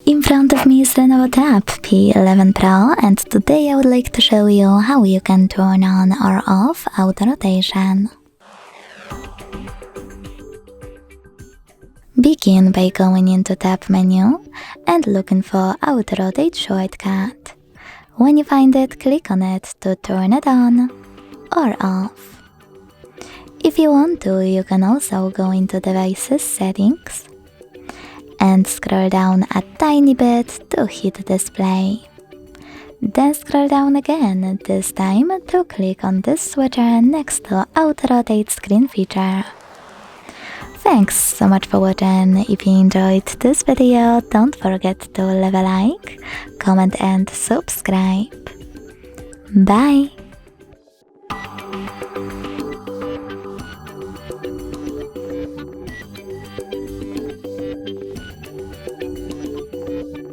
In front of me is LENOVO Tab P11 Pro, and today I would like to show you how you can turn on or off auto rotation. Begin by going into Tab menu and looking for Auto Rotate shortcut. When you find it, click on it to turn it on or off. If you want to, you can also go into Devices Settings and scroll down a tiny bit to hit Display. Then scroll down again, this time to click on this switcher next to Auto Rotate Screen feature. Thanks so much for watching. If you enjoyed this video, don't forget to leave a like, comment and subscribe. Bye!